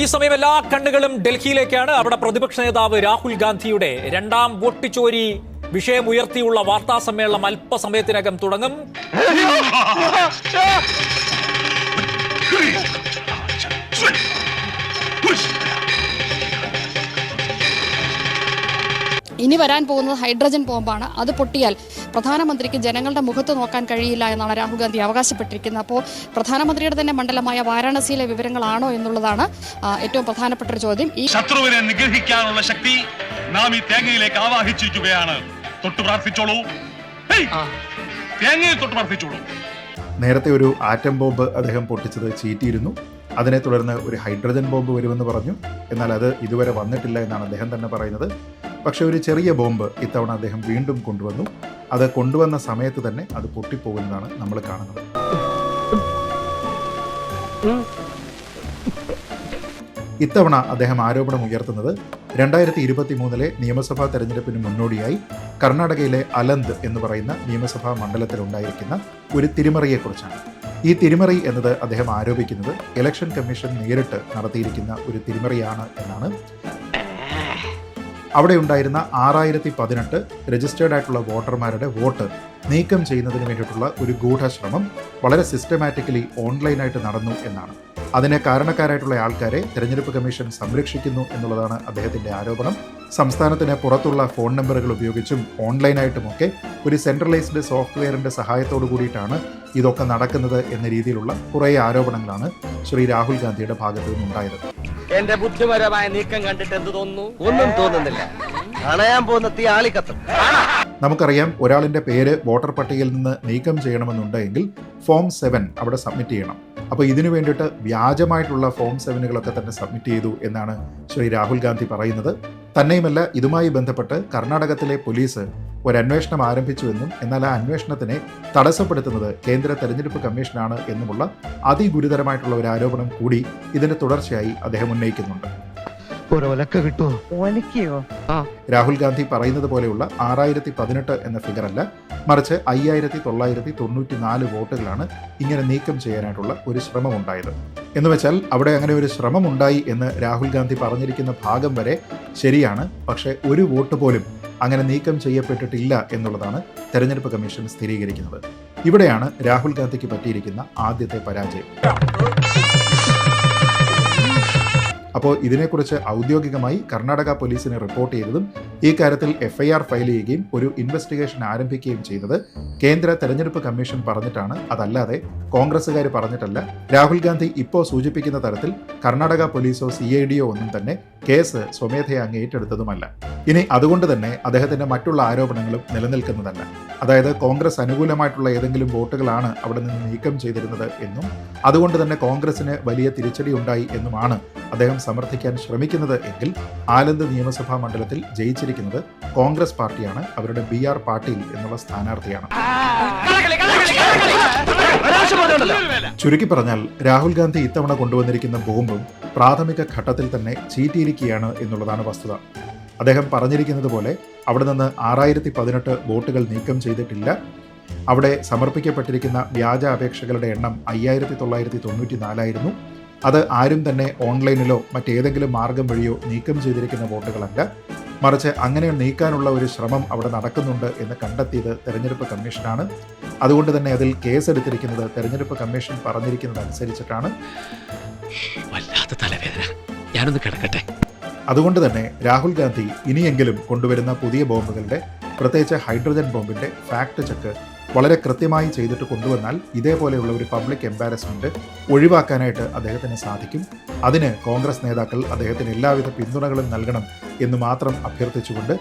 ഈ സമയം എല്ലാ കണ്ണുകളും ഡൽഹിയിലേക്കാണ്. അവിടെ പ്രതിപക്ഷ നേതാവ് രാഹുൽ ഗാന്ധിയുടെ രണ്ടാം വോട്ട് ചോരി വിഷയമുയർത്തിയുള്ള വാർത്താ സമ്മേളനം അല്പസമയത്തിനകം തുടങ്ങും. ഇനി വരാൻ പോകുന്നത് ഹൈഡ്രജൻ ബോംബാണ്. അത് പൊട്ടിയാൽ പ്രധാനമന്ത്രിക്ക് ജനങ്ങളുടെ മുഖത്ത് നോക്കാൻ കഴിയില്ല എന്നാണ് രാഹുൽ ഗാന്ധി അവകാശപ്പെട്ടിരിക്കുന്നത്. അപ്പോൾ പ്രധാനമന്ത്രിയുടെ തന്നെ മണ്ഡലമായ വാരാണസിയിലെ വിവരങ്ങളാണോ എന്നുള്ളതാണ് ഏറ്റവും പ്രധാനപ്പെട്ട ഒരു ചോദ്യം. ഈ ശത്രുവിനെ നിഗ്രഹിക്കാനുള്ള ശക്തി നാം ഈ തേങ്ങയിലേക്ക് ആവാഹിച്ചിരിക്കുകയാണ്. തൊട്ട് പ്രാർത്ഥിച്ചോളൂ, തേങ്ങയിൽ തൊട്ട് പ്രാർത്ഥിച്ചോളൂ. നേരത്തെ ഒരു ആറ്റം ബോംബ് അദ്ദേഹം പൊട്ടിച്ചത് ചീറ്റിയിരുന്നു. അതിനെ തുടർന്ന് ഒരു ഹൈഡ്രജൻ ബോംബ് വരുമെന്ന് പറഞ്ഞു. എന്നാൽ അത് ഇതുവരെ വന്നിട്ടില്ല എന്നാണ് അദ്ദേഹം തന്നെ പറയുന്നത്. പക്ഷെ ഒരു ചെറിയ ബോംബ് ഇത്തവണ അദ്ദേഹം വീണ്ടും കൊണ്ടുവന്നു. അത് കൊണ്ടുവന്ന സമയത്ത് തന്നെ അത് പൊട്ടിപ്പോകുന്നതാണ് നമ്മൾ കാണുന്നത്. ഇത്തവണ അദ്ദേഹം ആരോപണം ഉയർത്തുന്നത് 2023 നിയമസഭാ തെരഞ്ഞെടുപ്പിന് മുന്നോടിയായി കർണാടകയിലെ അലന്ത് എന്ന് പറയുന്ന നിയമസഭാ മണ്ഡലത്തിലുണ്ടായിരിക്കുന്ന ഒരു തിരിമറിയെക്കുറിച്ചാണ്. ഈ തിരിമറി എന്നത് അദ്ദേഹം ആരോപിക്കുന്നത് ഇലക്ഷൻ കമ്മീഷൻ നേരിട്ട് നടത്തിയിരിക്കുന്ന ഒരു തിരിമറിയാണ് എന്നാണ്. അവിടെ ഉണ്ടായിരുന്ന 6018 രജിസ്റ്റേർഡ് ആയിട്ടുള്ള വോട്ടർമാരുടെ വോട്ട് നീക്കം ചെയ്യുന്നതിന് വേണ്ടിയിട്ടുള്ള ഒരു ഗൂഢശ്രമം വളരെ സിസ്റ്റമാറ്റിക്കലി ഓൺലൈനായിട്ട് നടന്നു എന്നാണ്. അതിന് കാരണക്കാരായിട്ടുള്ള ആൾക്കാരെ തെരഞ്ഞെടുപ്പ് കമ്മീഷൻ സംരക്ഷിക്കുന്നു എന്നുള്ളതാണ് അദ്ദേഹത്തിന്റെ ആരോപണം. സംസ്ഥാനത്തിന് പുറത്തുള്ള ഫോൺ നമ്പറുകൾ ഉപയോഗിച്ചും ഓൺലൈനായിട്ടുമൊക്കെ ഒരു സെൻട്രലൈസ്ഡ് സോഫ്റ്റ്വെയറിന്റെ സഹായത്തോടു കൂടിയിട്ടാണ് ഇതൊക്കെ നടക്കുന്നത് എന്ന രീതിയിലുള്ള കുറേ ആരോപണങ്ങളാണ് ശ്രീ രാഹുൽ ഗാന്ധിയുടെ ഭാഗത്തു നിന്നുണ്ടായത്. എന്റെ ബുദ്ധിപരമായ നീക്കം കണ്ടിട്ട് എന്ത് തോന്നുന്നു? ഒന്നും തോന്നുന്നില്ല. കാണാൻ പോകുന്ന തീ ആളിക്കത്തും. നമുക്കറിയാം, ഒരാളിന്റെ പേര് വോട്ടർ പട്ടികയിൽ നിന്ന് നീക്കം ചെയ്യണമെന്നുണ്ടെങ്കിൽ ഫോം 7 അവിടെ സബ്മിറ്റ് ചെയ്യണം. അപ്പോൾ ഇതിനു വേണ്ടിയിട്ട് വ്യാജമായിട്ടുള്ള ഫോം 7കളൊക്കെ തന്നെ സബ്മിറ്റ് ചെയ്തു എന്നാണ് ശ്രീ രാഹുൽ ഗാന്ധി പറയുന്നത്. തന്നെയുമല്ല, ഇതുമായി ബന്ധപ്പെട്ട് കർണാടകത്തിലെ പോലീസ് ഒരു അന്വേഷണം ആരംഭിച്ചുവെന്നും എന്നാൽ ആ അന്വേഷണത്തിനെ തടസ്സപ്പെടുത്തുന്നത് കേന്ദ്ര തെരഞ്ഞെടുപ്പ് കമ്മീഷനാണ് എന്നുമുള്ള അതിഗുരുതരമായിട്ടുള്ള ഒരു ആരോപണം കൂടി ഇതിന്റെ തുടർച്ചയായി അദ്ദേഹം ഉന്നയിക്കുന്നുണ്ട്. രാഹുൽ ഗാന്ധി പറയുന്നത് പോലെയുള്ള 6018 എന്ന ഫിഗർ അല്ല, മറിച്ച് 5994 വോട്ടുകളാണ് ഇങ്ങനെ നീക്കം ചെയ്യാനായിട്ടുള്ള ഒരു ശ്രമം ഉണ്ടായത്. എന്ന് വെച്ചാൽ അവിടെ അങ്ങനെ ഒരു ശ്രമം ഉണ്ടായി എന്ന് രാഹുൽ ഗാന്ധി പറഞ്ഞിരിക്കുന്ന ഭാഗം വരെ ശരിയാണ്. പക്ഷേ ഒരു വോട്ട് പോലും അങ്ങനെ നീക്കം ചെയ്യപ്പെട്ടിട്ടില്ല എന്നുള്ളതാണ് തെരഞ്ഞെടുപ്പ് കമ്മീഷൻ സ്ഥിരീകരിക്കുന്നത്. ഇവിടെയാണ് രാഹുൽ ഗാന്ധിക്ക് പറ്റിയിരിക്കുന്ന ആദ്യത്തെ പരാജയം. അപ്പോൾ ഇതിനെക്കുറിച്ച് ഔദ്യോഗികമായി കർണാടക പോലീസിനെ റിപ്പോർട്ട് ചെയ്തതും ഈ കാര്യത്തിൽ FIR ഫയൽ ചെയ്യുകയും ഒരു ഇൻവെസ്റ്റിഗേഷൻ ആരംഭിക്കുകയും ചെയ്തത് കേന്ദ്ര തെരഞ്ഞെടുപ്പ് കമ്മീഷൻ പറഞ്ഞിട്ടാണ്, അതല്ലാതെ കോൺഗ്രസ്സുകാർ പറഞ്ഞിട്ടല്ല. രാഹുൽ ഗാന്ധി ഇപ്പോൾ സൂചിപ്പിക്കുന്ന തരത്തിൽ കർണാടക പോലീസോ CIDയോ ഒന്നും തന്നെ കേസ് സ്വമേധയാ അങ്ങ് ഏറ്റെടുത്തതുമല്ല. ഇനി അതുകൊണ്ട് തന്നെ അദ്ദേഹത്തിന്റെ മറ്റുള്ള ആരോപണങ്ങളും നിലനിൽക്കുന്നതല്ല. അതായത് കോൺഗ്രസ് അനുകൂലമായിട്ടുള്ള ഏതെങ്കിലും വോട്ടുകളാണ് അവിടെ നിന്ന് നീക്കം ചെയ്തിരുന്നത് എന്നും അതുകൊണ്ട് തന്നെ കോൺഗ്രസിന് വലിയ തിരിച്ചടി ഉണ്ടായി എന്നുമാണ് അദ്ദേഹം സമർത്ഥിക്കാൻ ശ്രമിക്കുന്നത് എങ്കിൽ ആലന്ത് നിയമസഭാ മണ്ഡലത്തിൽ ജയിച്ചിരിക്കുന്നത് കോൺഗ്രസ് പാർട്ടിയാണ്, അവരുടെ BR പാട്ടീൽ എന്നുള്ള സ്ഥാനാർത്ഥിയാണ്. ചുരുക്കി പറഞ്ഞാൽ രാഹുൽ ഗാന്ധി ഇത്തവണ കൊണ്ടുവന്നിരിക്കുന്ന ബോംബും പ്രാഥമിക ഘട്ടത്തിൽ തന്നെ ചീറ്റിയിരിക്കുകയാണ് എന്നുള്ളതാണ് വസ്തുത. അദ്ദേഹം പറഞ്ഞിരിക്കുന്നത് പോലെ അവിടെ നിന്ന് 6018 വോട്ടുകൾ നീക്കം ചെയ്തിട്ടില്ല. അവിടെ സമർപ്പിക്കപ്പെട്ടിരിക്കുന്ന വ്യാജ അപേക്ഷകളുടെ എണ്ണം 5994 ആയിരുന്നു. അത് ആരും തന്നെ ഓൺലൈനിലോ മറ്റേതെങ്കിലും മാർഗം വഴിയോ നീക്കം ചെയ്തിരിക്കുന്ന വോട്ടുകളല്ല, മറിച്ച് അങ്ങനെ നീക്കാനുള്ള ഒരു ശ്രമം അവിടെ നടക്കുന്നുണ്ട് എന്ന് കണ്ടെത്തിയത് തെരഞ്ഞെടുപ്പ് കമ്മീഷനാണ്. അതുകൊണ്ട് തന്നെ അതിൽ കേസെടുത്തിരിക്കുന്നത് തെരഞ്ഞെടുപ്പ് കമ്മീഷൻ പറഞ്ഞിരിക്കുന്നത് അനുസരിച്ചിട്ടാണ്. ഞാനൊന്ന് കിടക്കട്ടെ. അതുകൊണ്ട് തന്നെ രാഹുൽ ഗാന്ധി ഇനിയെങ്കിലും കൊണ്ടുവരുന്ന പുതിയ ബോംബുകളുടെ, പ്രത്യേകിച്ച് ഹൈഡ്രജൻ ബോംബിന്റെ ഫാക്ട് ചെക്ക് വളരെ കൃത്യമായി ചെയ്തിട്ട് കൊണ്ടുവന്നാൽ ഇതേപോലെയുള്ള ഒരു പബ്ലിക് എംബാരസ്മെന്റ് ഒഴിവാക്കാനായിട്ട് അദ്ദേഹത്തിന് സാധിക്കും. അതിന് കോൺഗ്രസ് നേതാക്കൾ അദ്ദേഹത്തിന് എല്ലാവിധ പിന്തുണകളും നൽകണം എന്ന് മാത്രം അഭ്യർത്ഥിച്ചുകൊണ്ട്